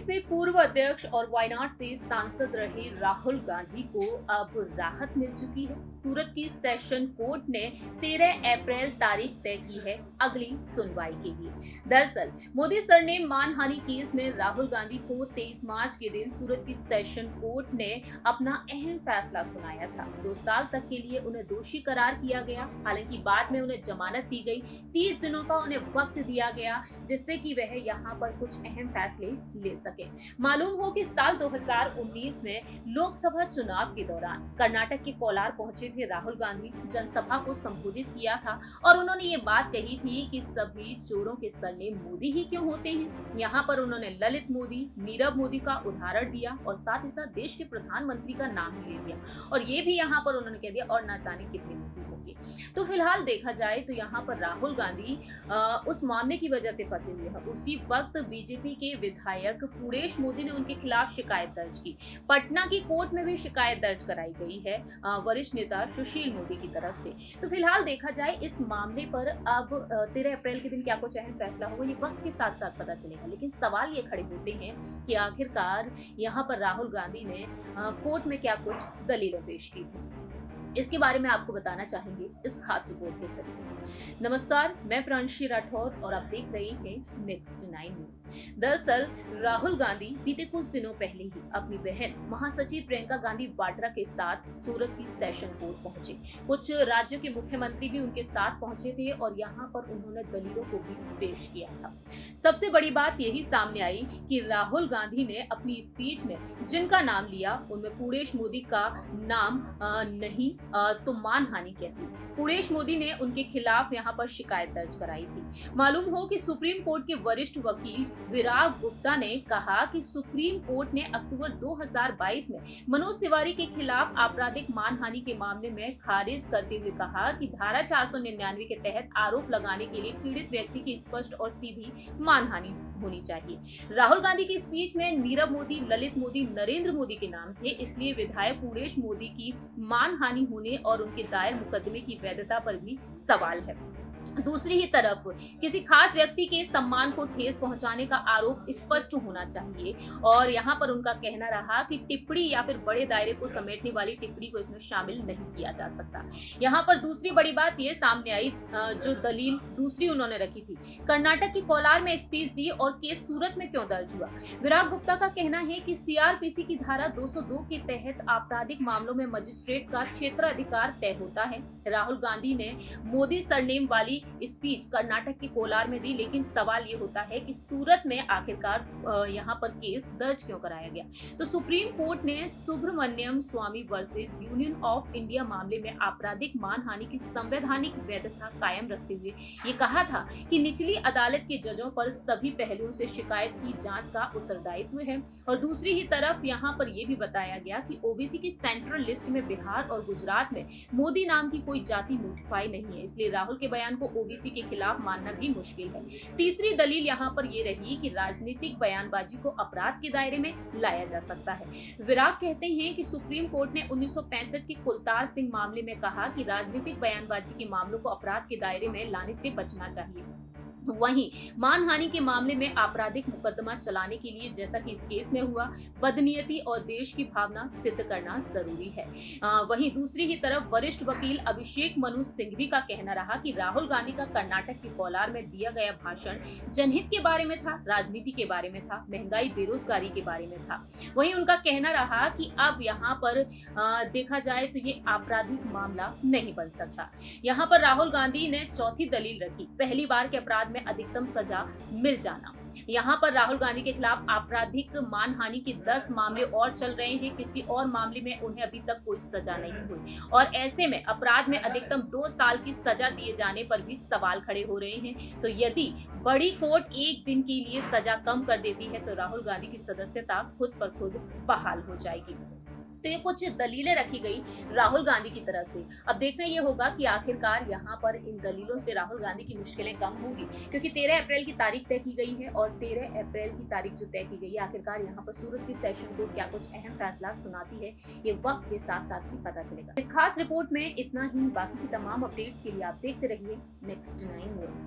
से पूर्व अध्यक्ष और वायनाड से सांसद रहे राहुल गांधी को अब राहत मिल चुकी है। सूरत की सेशन कोर्ट ने 13 अप्रैल तारीख तय की है अगली सुनवाई के लिए। दरअसल मोदी सरनेम मानहानि केस में राहुल गांधी को 23 मार्च के दिन सूरत की सेशन कोर्ट ने अपना अहम फैसला सुनाया था। 2 साल तक के लिए उन्हें दोषी करार किया गया। हालांकि बाद में उन्हें जमानत दी गई। 30 दिनों का उन्हें वक्त दिया गया जिससे कि वह यहाँ पर कुछ अहम फैसले ले सके। मालूम हो कि साल 2019 में लोकसभा चुनाव के दौरान कर्नाटक के कोलार पहुंचे थे राहुल गांधी। जनसभा को संबोधित किया था और उन्होंने ये बात कही थी कि सभी चोरों के सरनेम मोदी ही क्यों होते हैं। यहाँ पर उन्होंने ललित मोदी, नीरव मोदी का उदाहरण दिया और साथ ही साथ देश के प्रधानमंत्री का नाम ले लिया और ये भी यहाँ पर उन्होंने कह दिया और ना जाने कितने मोदी होंगे। तो फिलहाल देखा जाए तो यहाँ पर राहुल गांधी उस मामले की वजह से फंसे हुए हैं। उसी वक्त बीजेपी के विधायक पूरेश मोदी ने उनके खिलाफ शिकायत दर्ज की। पटना की कोर्ट में भी शिकायत दर्ज कराई गई है वरिष्ठ नेता सुशील मोदी की तरफ से। तो फिलहाल देखा जाए इस मामले पर अब 13 अप्रैल के दिन क्या कुछ अहम फैसला होगा ये वक्त के साथ साथ पता चलेगा। लेकिन सवाल ये खड़े होते हैं कि आखिरकार यहाँ पर राहुल गांधी ने कोर्ट में क्या कुछ दलीलें पेश की थी। इसके बारे में आपको बताना चाहेंगे इस खास रिपोर्ट के जरिए। नमस्कार, मैं प्रांशी राठौर और आप देख रहे हैं नेक्स्ट 9 न्यूज। दरअसल राहुल गांधी बीते कुछ दिनों पहले ही अपनी बहन महासचिव प्रियंका गांधी वाड्रा के साथ सूरत की सेशन कोर्ट पहुंचे। कुछ राज्यों के मुख्यमंत्री भी उनके साथ पहुंचे थे और यहाँ पर उन्होंने दलीलों को भी पेश किया था। सबसे बड़ी बात यही सामने आई कि राहुल गांधी ने अपनी स्पीच में जिनका नाम लिया उनमें पूरेश मोदी का नाम नहीं तो मानहानि कैसी। पूरेश मोदी ने उनके खिलाफ यहाँ पर शिकायत दर्ज कराई थी। मालूम हो कि सुप्रीम कोर्ट के वरिष्ठ वकील विराग गुप्ता ने कहा कि सुप्रीम कोर्ट ने अक्टूबर 2022 में मनोज तिवारी के खिलाफ आपराधिक मानहानि के मामले में खारिज करते हुए कहा कि धारा 499 के तहत आरोप लगाने के लिए पीड़ित व्यक्ति की स्पष्ट और सीधी मानहानि होनी चाहिए। राहुल गांधी की स्पीच में नीरव मोदी, ललित मोदी, नरेंद्र मोदी के नाम थे, इसलिए विधायक पूरेश मोदी की मानहानि होने और उनके दायर मुकदमे की वैधता पर भी सवाल है। दूसरी ही तरफ किसी खास व्यक्ति के सम्मान को ठेस पहुंचाने का आरोप स्पष्ट होना चाहिए और यहाँ पर उनका कहना रहा कि टिप्पणी या फिर बड़े दायरे को समेटने वाली टिप्पणी को इसमें शामिल नहीं किया जा सकता। यहाँ पर दूसरी बड़ी बात ये सामने आई जो दलील दूसरी उन्होंने रखी थी, कर्नाटक की कोलार में स्पीच दी और केस सूरत में क्यों दर्ज हुआ। विराग गुप्ता का कहना है कि सीआरपीसी की धारा 202 के तहत आपराधिक मामलों में मजिस्ट्रेट का क्षेत्राधिकार तय होता है। राहुल गांधी ने मोदी सरनेम वाली स्पीच कर्नाटक के कोलार में दी, लेकिन सवाल ये होता है कि सूरत में आखिरकार यहाँ पर केस दर्ज क्यों कराया गया। तो सुप्रीम कोर्ट ने सुब्रमण्यम स्वामी वर्सेस यूनियन ऑफ इंडिया मामले में आपराधिक मानहानि की संवैधानिक वैधता कायम रखते हुए ये कहा था कि निचली अदालत के जजों पर सभी पहलुओं से शिकायत की जांच का उत्तरदायित्व है। और दूसरी ही तरफ यहाँ पर यह भी बताया गया कि ओबीसी की सेंट्रल लिस्ट में बिहार और गुजरात में मोदी नाम की कोई जाति नोटिफाई नहीं है, इसलिए राहुल के बयान को ओबीसी के खिलाफ मानना भी मुश्किल है। तीसरी दलील यहाँ पर ये रही कि राजनीतिक बयानबाजी को अपराध के दायरे में लाया जा सकता है। विराग कहते हैं कि सुप्रीम कोर्ट ने 1965 के कुलतार सिंह मामले में कहा कि राजनीतिक बयानबाजी के मामलों को अपराध के दायरे में लाने से बचना चाहिए। वहीं मानहानि के मामले में आपराधिक मुकदमा चलाने के लिए, जैसा कि इस केस में हुआ, बदनीयती और देश की भावना सिद्ध करना जरूरी है। वहीं दूसरी ही तरफ वरिष्ठ वकील अभिषेक मनु सिंघवी का कहना रहा कि राहुल गांधी का कर्नाटक के कोलार में दिया गया भाषण जनहित के बारे में था, राजनीति के बारे में था, महंगाई बेरोजगारी के बारे में था। वहीं उनका कहना रहा कि अब यहाँ पर देखा जाए तो ये आपराधिक मामला नहीं बन सकता। यहाँ पर राहुल गांधी ने चौथी दलील रखी, पहली बार के अपराध में अधिकतम सजा मिल जाना। यहाँ पर राहुल गांधी के खिलाफ आपराधिक मानहानि के 10 मामले और चल रहे हैं, किसी और मामले में उन्हें अभी तक कोई सजा नहीं हुई और ऐसे में अपराध में अधिकतम 2 साल की सजा दिए जाने पर भी सवाल खड़े हो रहे हैं। तो यदि बड़ी कोर्ट एक दिन के लिए सजा कम कर देती है तो राहुल गांधी की सदस्यता खुद पर खुद बहाल हो जाएगी। तो ये कुछ दलीलें रखी गई राहुल गांधी की तरफ से। अब देखना ये होगा कि आखिरकार यहाँ पर इन दलीलों से राहुल गांधी की मुश्किलें कम होंगी, क्योंकि 13 अप्रैल की तारीख तय की गई है और 13 अप्रैल की तारीख जो तय की गई है, आखिरकार यहाँ पर सूरत की सेशन कोर्ट क्या कुछ अहम फैसला सुनाती है ये वक्त के साथ साथ ही पता चलेगा। इस खास रिपोर्ट में इतना ही। बाकी की तमाम अपडेट्स के लिए आप देखते रहिए नेक्स्ट 9 न्यूज।